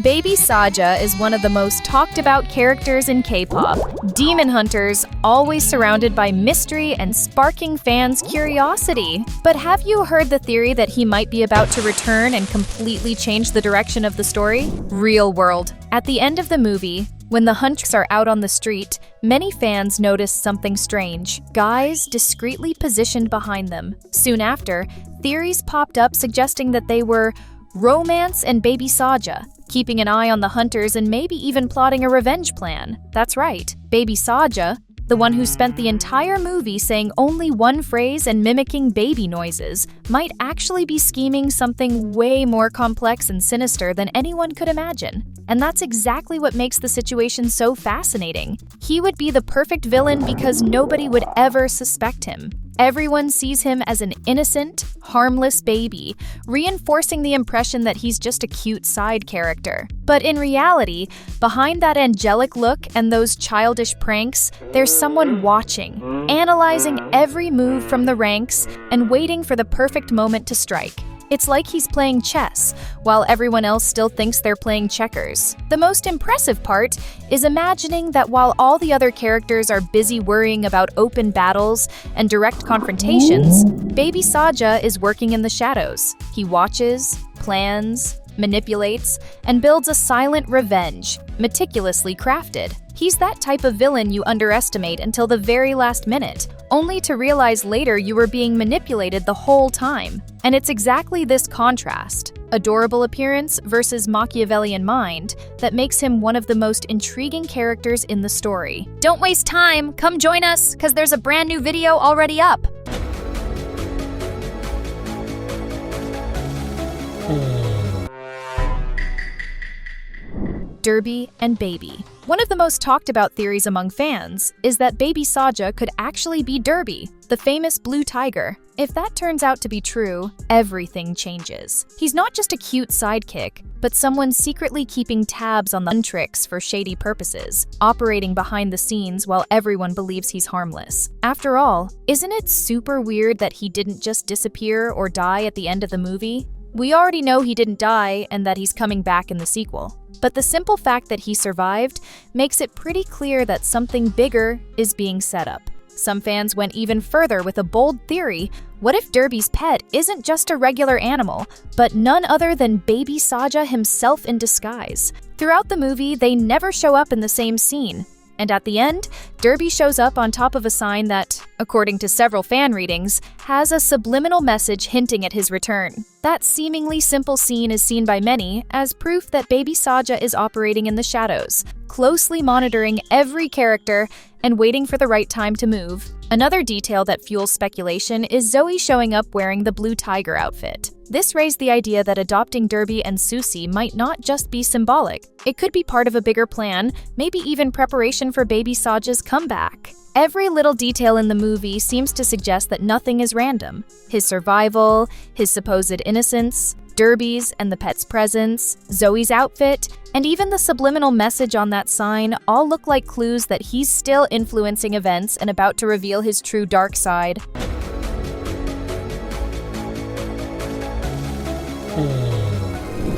Baby Saja is one of the most talked about characters in K-pop. Demon hunters, always surrounded by mystery and sparking fans' curiosity. But have you heard the theory that he might be about to return and completely change the direction of the story? Real world. At the end of the movie, when the huntress are out on the street, many fans notice something strange. Guys discreetly positioned behind them. Soon after, theories popped up suggesting that they were romance and Baby Saja, keeping an eye on the hunters and maybe even plotting a revenge plan. That's right, Baby Saja, the one who spent the entire movie saying only one phrase and mimicking baby noises, might actually be scheming something way more complex and sinister than anyone could imagine. And that's exactly what makes the situation so fascinating. He would be the perfect villain because nobody would ever suspect him. Everyone sees him as an innocent, harmless baby, reinforcing the impression that he's just a cute side character. But in reality, behind that angelic look and those childish pranks, there's someone watching, analyzing every move from the ranks and waiting for the perfect moment to strike. It's like he's playing chess, while everyone else still thinks they're playing checkers. The most impressive part is imagining that while all the other characters are busy worrying about open battles and direct confrontations, Baby Saja is working in the shadows. He watches, plans, manipulates, and builds a silent revenge, meticulously crafted. He's that type of villain you underestimate until the very last minute, only to realize later you were being manipulated the whole time. And it's exactly this contrast, adorable appearance versus Machiavellian mind, that makes him one of the most intriguing characters in the story. Don't waste time, come join us, because there's a brand new video already up. Derby and Baby. One of the most talked about theories among fans is that Baby Saja could actually be Derby, the famous blue tiger. If that turns out to be true, everything changes. He's not just a cute sidekick, but someone secretly keeping tabs on the tricks for shady purposes, operating behind the scenes while everyone believes he's harmless. After all, isn't it super weird that he didn't just disappear or die at the end of the movie? We already know he didn't die and that he's coming back in the sequel. But the simple fact that he survived makes it pretty clear that something bigger is being set up. Some fans went even further with a bold theory. What if Derby's pet isn't just a regular animal, but none other than Baby Saja himself in disguise? Throughout the movie, they never show up in the same scene. And at the end, Derby shows up on top of a sign that, according to several fan readings, has a subliminal message hinting at his return. That seemingly simple scene is seen by many as proof that Baby Saja is operating in the shadows, closely monitoring every character and waiting for the right time to move. Another detail that fuels speculation is Zoe showing up wearing the blue tiger outfit. This raised the idea that adopting Derby and Susie might not just be symbolic. It could be part of a bigger plan, maybe even preparation for Baby Saja's comeback. Every little detail in the movie seems to suggest that nothing is random. His survival, his supposed innocence, Derby's and the pet's presence, Zoe's outfit, and even the subliminal message on that sign all look like clues that he's still influencing events and about to reveal his true dark side.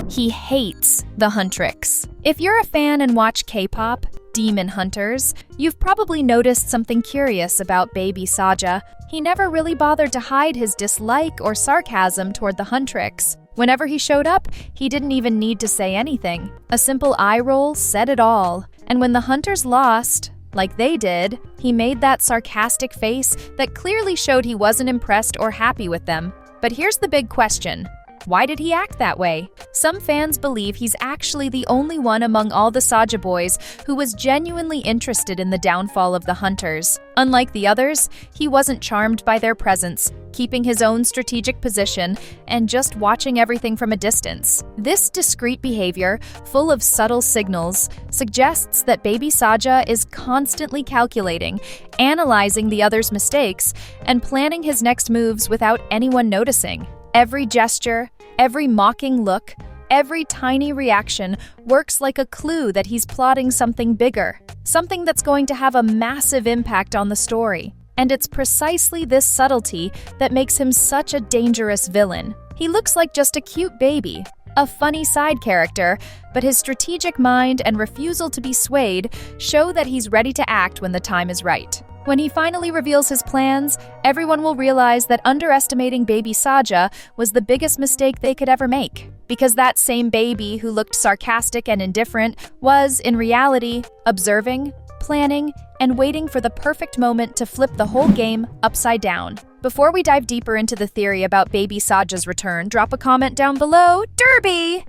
He hates the huntress. If you're a fan and watch K-pop, Demon Hunters, you've probably noticed something curious about Baby Saja. He never really bothered to hide his dislike or sarcasm toward the huntress. Whenever he showed up, he didn't even need to say anything. A simple eye roll said it all. And when the hunters lost, like they did, he made that sarcastic face that clearly showed he wasn't impressed or happy with them. But here's the big question. Why did he act that way? Some fans believe he's actually the only one among all the Saja boys who was genuinely interested in the downfall of the hunters. Unlike the others, he wasn't charmed by their presence, keeping his own strategic position and just watching everything from a distance. This discreet behavior, full of subtle signals, suggests that Baby Saja is constantly calculating, analyzing the others' mistakes, and planning his next moves without anyone noticing. Every gesture, every mocking look, every tiny reaction works like a clue that he's plotting something bigger, something that's going to have a massive impact on the story. And it's precisely this subtlety that makes him such a dangerous villain. He looks like just a cute baby, a funny side character, but his strategic mind and refusal to be swayed show that he's ready to act when the time is right. When he finally reveals his plans, everyone will realize that underestimating baby Saja was the biggest mistake they could ever make. Because that same baby who looked sarcastic and indifferent was, in reality, observing, planning, and waiting for the perfect moment to flip the whole game upside down. Before we dive deeper into the theory about baby Saja's return, drop a comment down below. Derby!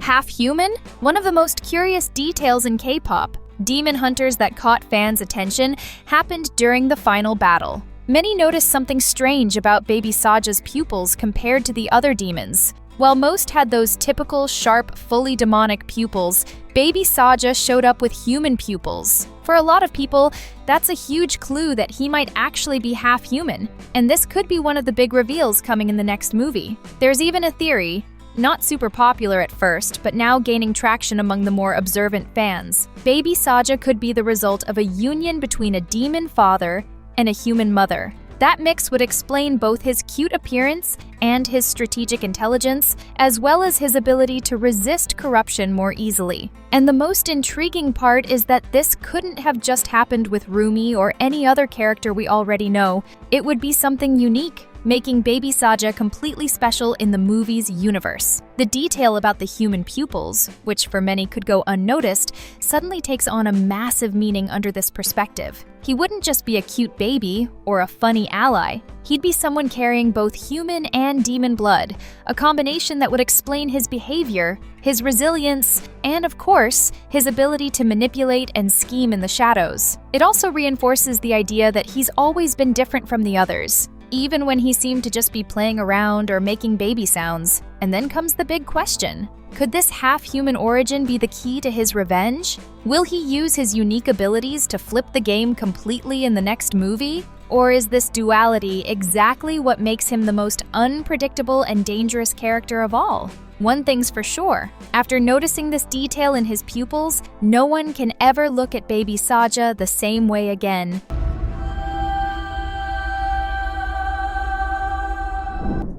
Half human? One of the most curious details in K-pop. Demon hunters that caught fans' attention happened during the final battle. Many noticed something strange about baby Saja's pupils compared to the other demons. While most had those typical, sharp, fully demonic pupils, baby Saja showed up with human pupils. For a lot of people, that's a huge clue that he might actually be half human, and this could be one of the big reveals coming in the next movie. There's even a theory, not super popular at first, but now gaining traction among the more observant fans. Baby Saja could be the result of a union between a demon father and a human mother. That mix would explain both his cute appearance and his strategic intelligence, as well as his ability to resist corruption more easily. And the most intriguing part is that this couldn't have just happened with Rumi or any other character we already know. It would be something unique, making baby Saja completely special in the movie's universe. The detail about the human pupils, which for many could go unnoticed, suddenly takes on a massive meaning under this perspective. He wouldn't just be a cute baby or a funny ally. He'd be someone carrying both human and demon blood, a combination that would explain his behavior, his resilience, and of course, his ability to manipulate and scheme in the shadows. It also reinforces the idea that he's always been different from the others, even when he seemed to just be playing around or making baby sounds. And then comes the big question. Could this half-human origin be the key to his revenge? Will he use his unique abilities to flip the game completely in the next movie? Or is this duality exactly what makes him the most unpredictable and dangerous character of all? One thing's for sure, after noticing this detail in his pupils, no one can ever look at baby Saja the same way again.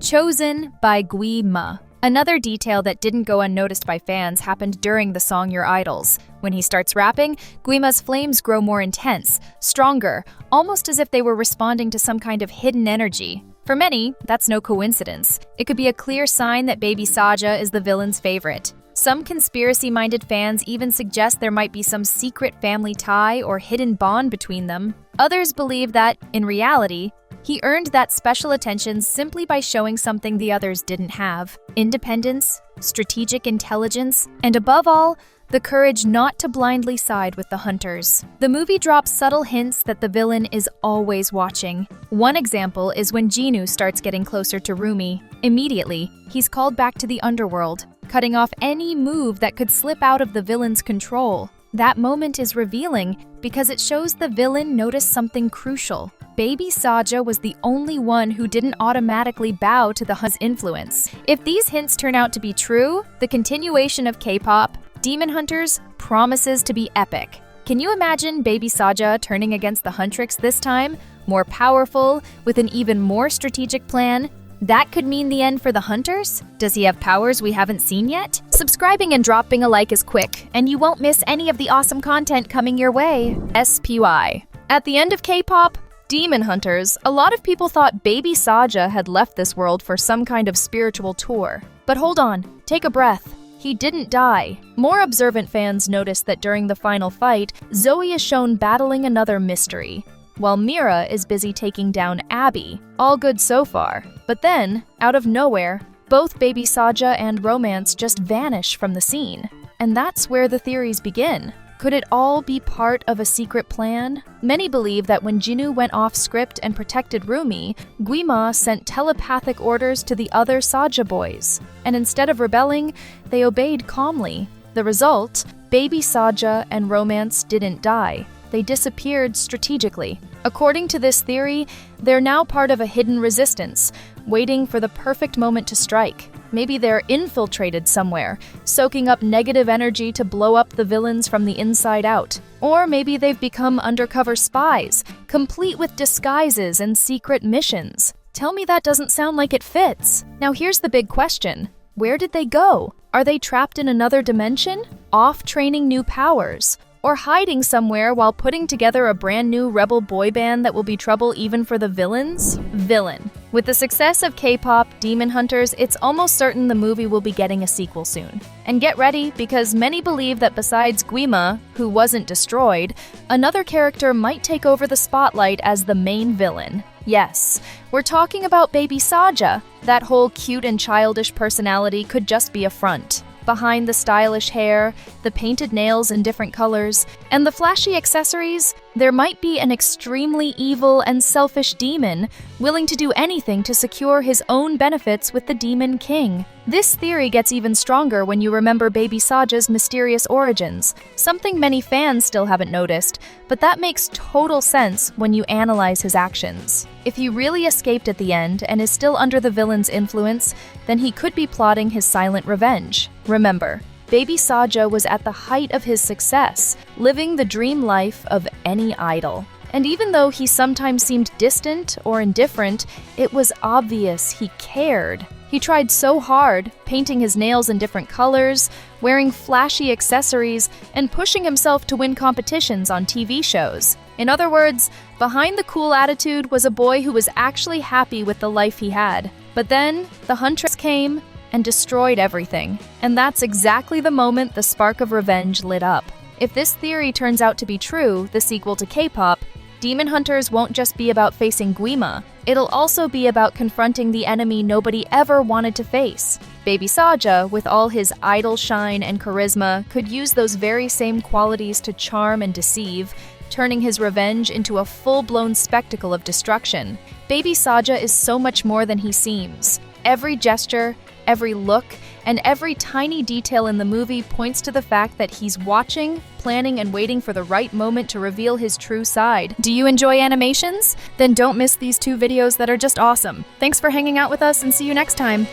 Chosen by Guimma. Another detail that didn't go unnoticed by fans happened during the song Your Idols. When he starts rapping, Guimma's flames grow more intense, stronger, almost as if they were responding to some kind of hidden energy. For many, that's no coincidence. It could be a clear sign that baby Saja is the villain's favorite. Some conspiracy-minded fans even suggest there might be some secret family tie or hidden bond between them. Others believe that, in reality, he earned that special attention simply by showing something the others didn't have: independence, strategic intelligence, and above all, the courage not to blindly side with the hunters. The movie drops subtle hints that the villain is always watching. One example is when Judo starts getting closer to Rumi. Immediately, he's called back to the underworld, cutting off any move that could slip out of the villain's control. That moment is revealing because it shows the villain noticed something crucial. Baby Saja was the only one who didn't automatically bow to the hunt's influence. If these hints turn out to be true, the continuation of K-pop, Demon Hunters, promises to be epic. Can you imagine baby Saja turning against the huntress this time? More powerful, with an even more strategic plan? That could mean the end for the hunters? Does he have powers we haven't seen yet? Subscribing and dropping a like is quick, and you won't miss any of the awesome content coming your way. SPY. At the end of K-pop, Demon Hunters, a lot of people thought baby Saja had left this world for some kind of spiritual tour. But hold on, take a breath. He didn't die. More observant fans noticed that during the final fight, Zoe is shown battling another mystery, while Mira is busy taking down Abby. All good so far. But then, out of nowhere, both baby Saja and Romance just vanish from the scene. And that's where the theories begin. Could it all be part of a secret plan? Many believe that when Judo went off script and protected Rumi, Guimma sent telepathic orders to the other Saja boys. And instead of rebelling, they obeyed calmly. The result? Baby Saja and Romance didn't die. They disappeared strategically. According to this theory, they're now part of a hidden resistance, waiting for the perfect moment to strike. Maybe they're infiltrated somewhere, soaking up negative energy to blow up the villains from the inside out. Or maybe they've become undercover spies, complete with disguises and secret missions. Tell me that doesn't sound like it fits. Now here's the big question. Where did they go? Are they trapped in another dimension? Off training new powers? Or hiding somewhere while putting together a brand new rebel boy band that will be trouble even for the villains? Villain. With the success of K-pop Demon Hunters, it's almost certain the movie will be getting a sequel soon. And get ready, because many believe that besides Guimma, who wasn't destroyed, another character might take over the spotlight as the main villain. Yes, we're talking about baby Saja. That whole cute and childish personality could just be a front. Behind the stylish hair, the painted nails in different colors, and the flashy accessories, there might be an extremely evil and selfish demon willing to do anything to secure his own benefits with the Demon King. This theory gets even stronger when you remember baby Saja's mysterious origins, something many fans still haven't noticed, but that makes total sense when you analyze his actions. If he really escaped at the end and is still under the villain's influence, then he could be plotting his silent revenge. Remember, baby Saja was at the height of his success, living the dream life of any idol. And even though he sometimes seemed distant or indifferent, it was obvious he cared. He tried so hard, painting his nails in different colors, wearing flashy accessories, and pushing himself to win competitions on TV shows. In other words, behind the cool attitude was a boy who was actually happy with the life he had. But then, the huntress came and destroyed everything. And that's exactly the moment the spark of revenge lit up. If this theory turns out to be true, the sequel to K-pop, Demon Hunters won't just be about facing Guimma. It'll also be about confronting the enemy nobody ever wanted to face. Baby Saja, with all his idol shine and charisma, could use those very same qualities to charm and deceive, turning his revenge into a full-blown spectacle of destruction. Baby Saja is so much more than he seems. Every gesture, every look, and every tiny detail in the movie points to the fact that he's watching, planning, and waiting for the right moment to reveal his true side. Do you enjoy animations? Then don't miss these 2 videos that are just awesome. Thanks for hanging out with us, and see you next time.